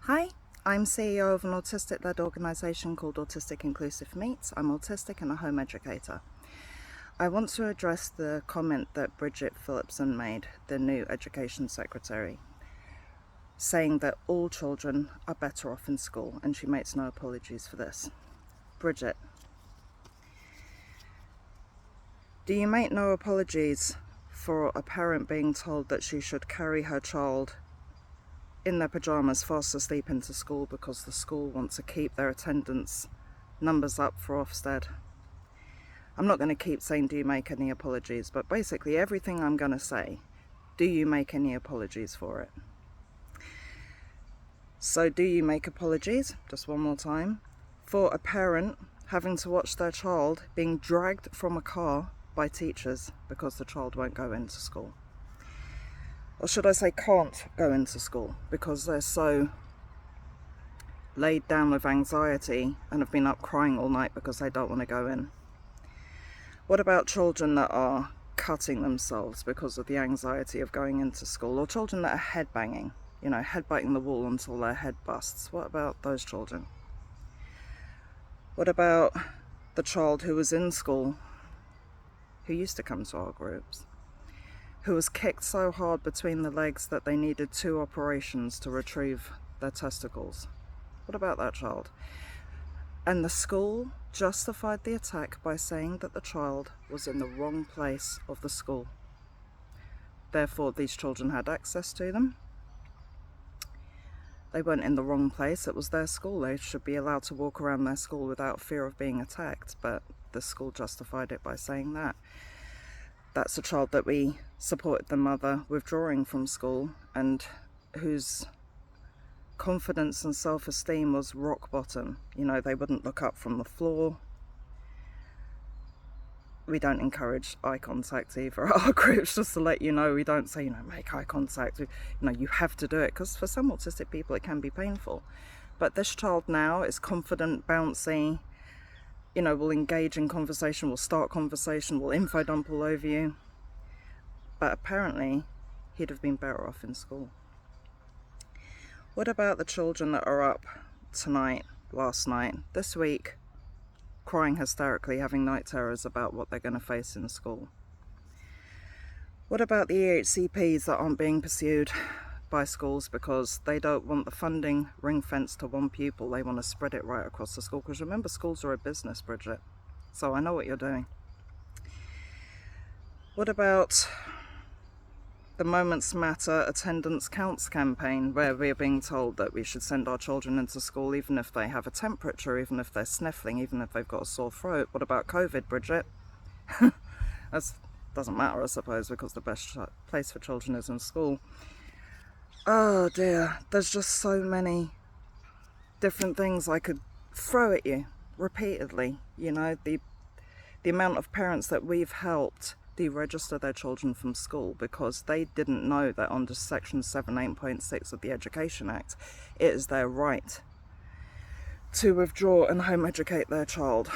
Hi, I'm CEO of an autistic-led organisation called Autistic Inclusive Meets. I'm autistic and a home educator. I want to address the comment that Bridget Phillipson made, the new Education Secretary, saying that all children are better off in school, and she makes no apologies for this. Bridget, do you make no apologies for a parent being told that she should carry her child in their pyjamas fast asleep into school because the school wants to keep their attendance numbers up for Ofsted? I'm not going to keep saying do you make any apologies, but basically everything I'm going to say, do you make any apologies for it? So do you make apologies, just one more time, for a parent having to watch their child being dragged from a car by teachers because the child won't go into school? Or should I say can't go into school because they're so laid down with anxiety and have been up crying all night because they don't want to go in? What about children that are cutting themselves because of the anxiety of going into school, or children that are headbanging, headbutting the wall until their head busts? What about those children? What about the child who was in school, who used to come to our groups, who was kicked so hard between the legs that they needed 2 operations to retrieve their testicles? What about that child? And the school justified the attack by saying that the child was in the wrong place of the school. Therefore, these children had access to them. They weren't in the wrong place. It was their school. They should be allowed to walk around their school without fear of being attacked. But the school justified it by saying that. That's a child that we supported the mother withdrawing from school and whose confidence and self-esteem was rock bottom. They wouldn't look up from the floor. We don't encourage eye contact either at our groups, just to let you know. We don't say, make eye contact. You have to do it, because for some autistic people it can be painful. But this child now is confident, bouncy, will engage in conversation, will start conversation, will info dump all over you. But apparently he'd have been better off in school. What about the children that are up tonight, last night, this week, crying hysterically, having night terrors about what they're going to face in school? What about the EHCPs that aren't being pursued by schools because they don't want the funding ring-fenced to one pupil? They want to spread it right across the school, because remember, schools are a business, Bridget, so I know what you're doing. What about the Moments Matter Attendance Counts campaign, where we're being told that we should send our children into school even if they have a temperature, even if they're sniffling, even if they've got a sore throat? What about COVID, Bridget? That doesn't matter, I suppose, because the best place for children is in school. Oh dear, there's just so many different things I could throw at you repeatedly. The amount of parents that we've helped deregister their children from school because they didn't know that under Section 7.8.6 of the Education Act, it is their right to withdraw and home educate their child,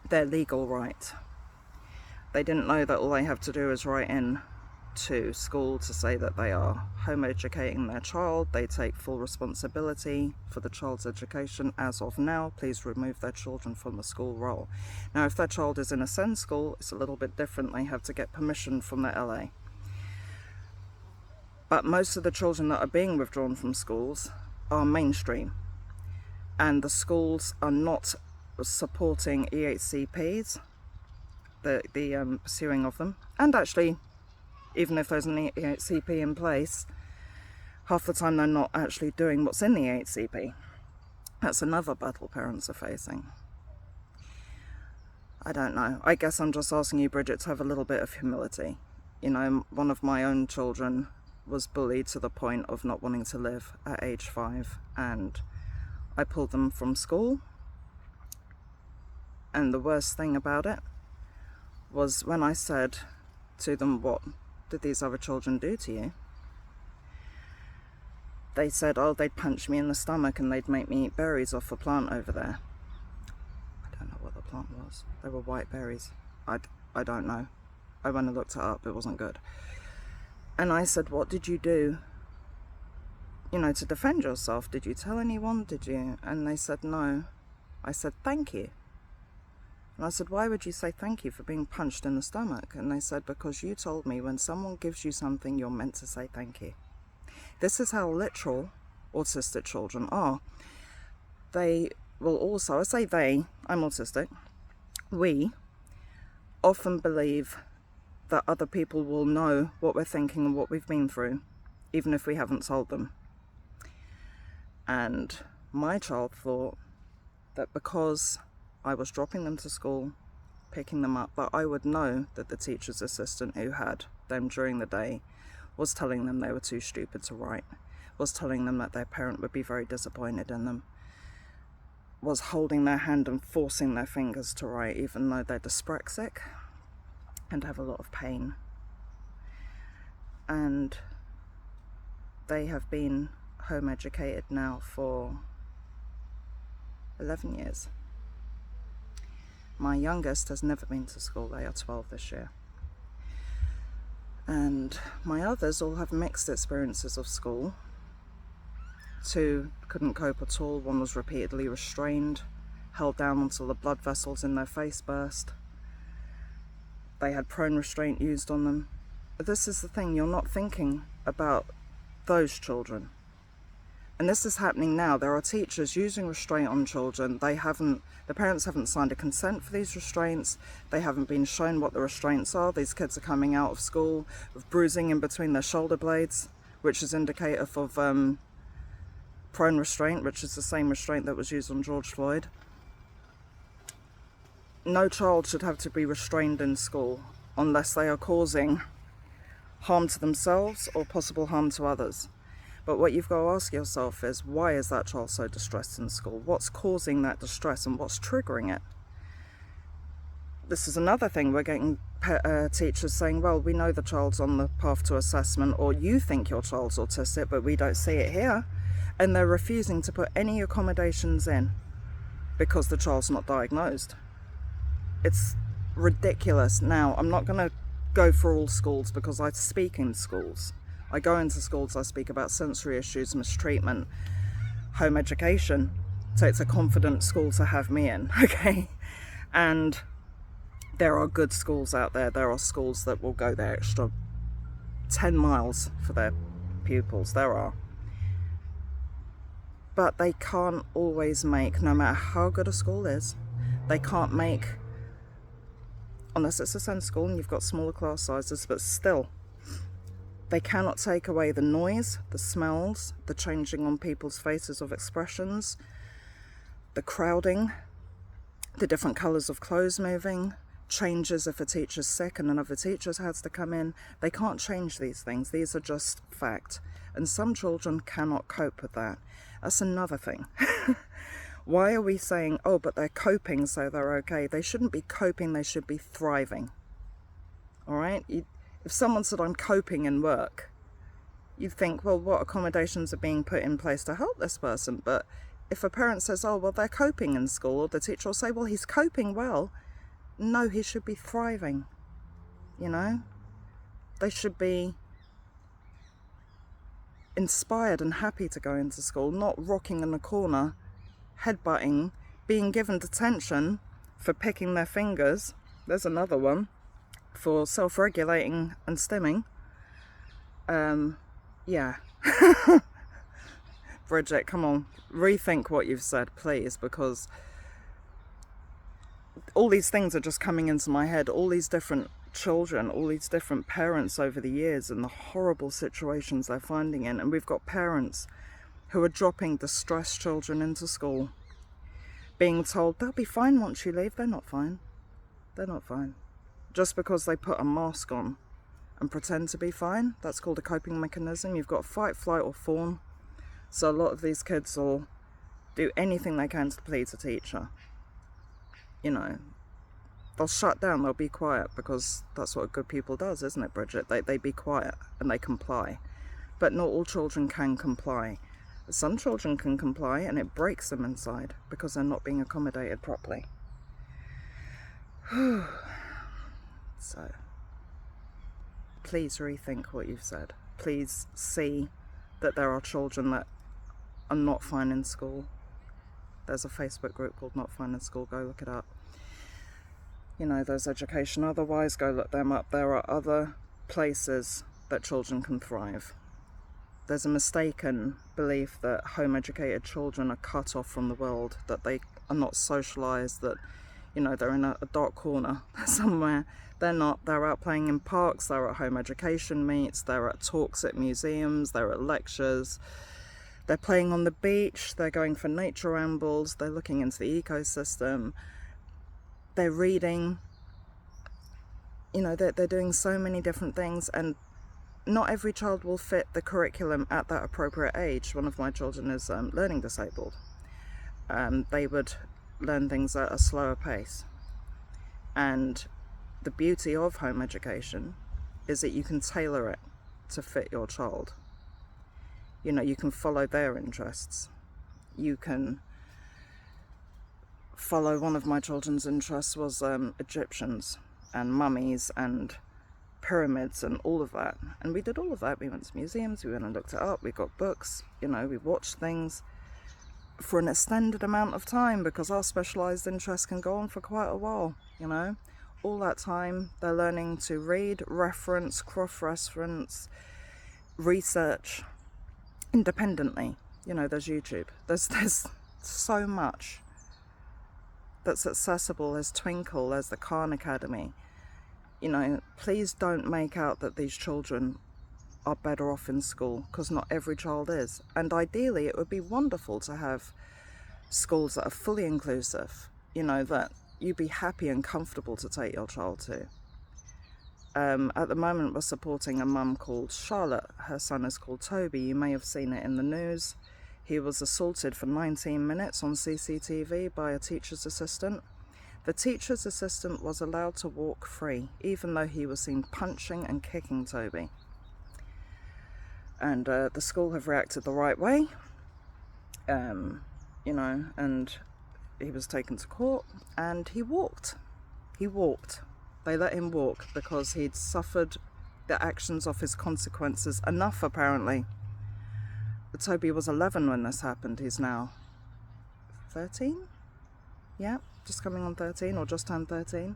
their legal right. They didn't know that all they have to do is write in to school to say that they are home educating their child. They take full responsibility for the child's education. As of now, please remove their children from the school roll. Now, if their child is in a SEND school, it's a little bit different. They have to get permission from the LA. But most of the children that are being withdrawn from schools are mainstream, and the schools are not supporting EHCPs, the pursuing of them. And actually, even if there's an EHCP in place, half the time they're not actually doing what's in the EHCP. That's another battle parents are facing. I don't know. I guess I'm just asking you, Bridget, to have a little bit of humility. One of my own children was bullied to the point of not wanting to live at age 5, and I pulled them from school. And the worst thing about it was when I said to them, what did these other children do to you? They said, they'd punch me in the stomach and they'd make me eat berries off a plant over there. I don't know what the plant was. They were white berries. I don't know. I went and looked it up. It wasn't good. And I said, what did you do you know, to defend yourself. Did you tell anyone? Did you? And they said no. I said, thank you. And I said, why would you say thank you for being punched in the stomach? And they said, because you told me when someone gives you something, you're meant to say thank you. This is how literal autistic children are. They will also, I say they, I'm autistic, we often believe that other people will know what we're thinking and what we've been through, even if we haven't told them. And my child thought that because I was dropping them to school, picking them up, that I would know that the teacher's assistant who had them during the day was telling them they were too stupid to write, was telling them that their parent would be very disappointed in them, was holding their hand and forcing their fingers to write even though they're dyspraxic and have a lot of pain. And they have been home educated now for 11 years. My youngest has never been to school. They are 12 this year. And my others all have mixed experiences of school. 2 couldn't cope at all. 1 was repeatedly restrained, held down until the blood vessels in their face burst. They had prone restraint used on them. But this is the thing, you're not thinking about those children. And this is happening now. There are teachers using restraint on children. The parents haven't signed a consent for these restraints. They haven't been shown what the restraints are. These kids are coming out of school with bruising in between their shoulder blades, which is indicative of prone restraint, which is the same restraint that was used on George Floyd. No child should have to be restrained in school unless they are causing harm to themselves or possible harm to others. But what you've got to ask yourself is, why is that child so distressed in school? What's causing that distress and what's triggering it? This is another thing. We're getting teachers saying, well, we know the child's on the path to assessment, or you think your child's autistic, but we don't see it here. And they're refusing to put any accommodations in because the child's not diagnosed. It's ridiculous. Now, I'm not going to go for all schools because I speak in schools. I go into schools, I speak about sensory issues, mistreatment, home education. So it's a confident school to have me in, okay? And there are good schools out there. There are schools that will go their extra 10 miles for their pupils. There are. But they can't always make, no matter how good a school is, they can't make, unless it's a SEND school and you've got smaller class sizes, but still, they cannot take away the noise, the smells, the changing on people's faces of expressions, the crowding, the different colours of clothes moving, changes if a teacher's sick and another teacher has to come in. They can't change these things. These are just fact. And some children cannot cope with that. That's another thing. Why are we saying, oh, but they're coping so they're okay? They shouldn't be coping, they should be thriving. All right? If someone said, I'm coping in work, you'd think, well, what accommodations are being put in place to help this person? But if a parent says, oh, well, they're coping in school, or the teacher will say, well, he's coping well. No, he should be thriving, you know? They should be inspired and happy to go into school, not rocking in a corner, headbutting, being given detention for picking their fingers. There's another one. For self-regulating and stimming. Yeah. Bridget, come on, rethink what you've said, please, because all these things are just coming into my head. All these different children, all these different parents over the years and the horrible situations they're finding in. And we've got parents who are dropping distressed children into school, being told they'll be fine once you leave. They're not fine. They're not fine. Just because they put a mask on and pretend to be fine, that's called a coping mechanism. You've got fight, flight or fawn. So a lot of these kids will do anything they can to please a teacher. You know, they'll shut down, they'll be quiet, because that's what good people does, isn't it, Bridget? They be quiet and they comply. But not all children can comply. Some children can comply and it breaks them inside because they're not being accommodated properly. So, please rethink what you've said. Please see that there are children that are not fine in school. There's a Facebook group called Not Fine in School, go look it up. You know, there's Education Otherwise, go look them up. There are other places that children can thrive. There's a mistaken belief that home-educated children are cut off from the world, that they are not socialised, that, you know, they're in a dark corner somewhere. They're not. They're out playing in parks, they're at home education meets, they're at talks at museums, they're at lectures, they're playing on the beach, they're going for nature rambles, they're looking into the ecosystem, they're reading, you know, they're doing so many different things, and not every child will fit the curriculum at that appropriate age. One of my children is learning disabled. They would learn things at a slower pace. And the beauty of home education is that you can tailor it to fit your child. You know, you can follow their interests. You can follow, one of my children's interests was Egyptians and mummies and pyramids and all of that, and we did all of that. We went to museums, we went and looked it up, we got books, you know, we watched things for an extended amount of time, because our specialised interests can go on for quite a while, you know. All that time they're learning to read, reference, cross-reference, research independently. You know, there's YouTube, there's so much that's accessible. There's Twinkle, there's the Khan Academy. You know, please don't make out that these children are better off in school, because not every child is. And ideally, it would be wonderful to have schools that are fully inclusive, you know, that you'd be happy and comfortable to take your child to. At the moment, we're supporting a mum called Charlotte. Her son is called Toby. You may have seen it in the news. He was assaulted for 19 minutes on CCTV by a teacher's assistant. The teacher's assistant was allowed to walk free, even though he was seen punching and kicking Toby. And the school have reacted the right way, you know, and he was taken to court and he walked. He walked. They let him walk because he'd suffered the actions of his consequences enough, apparently. Toby was 11 when this happened. He's now 13? Yeah, just coming on 13, or just turned 13.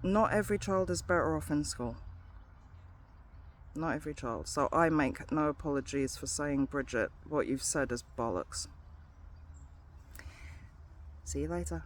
Not every child is better off in school. Not every child. So I make no apologies for saying, Bridget, what you've said is bollocks. See you later.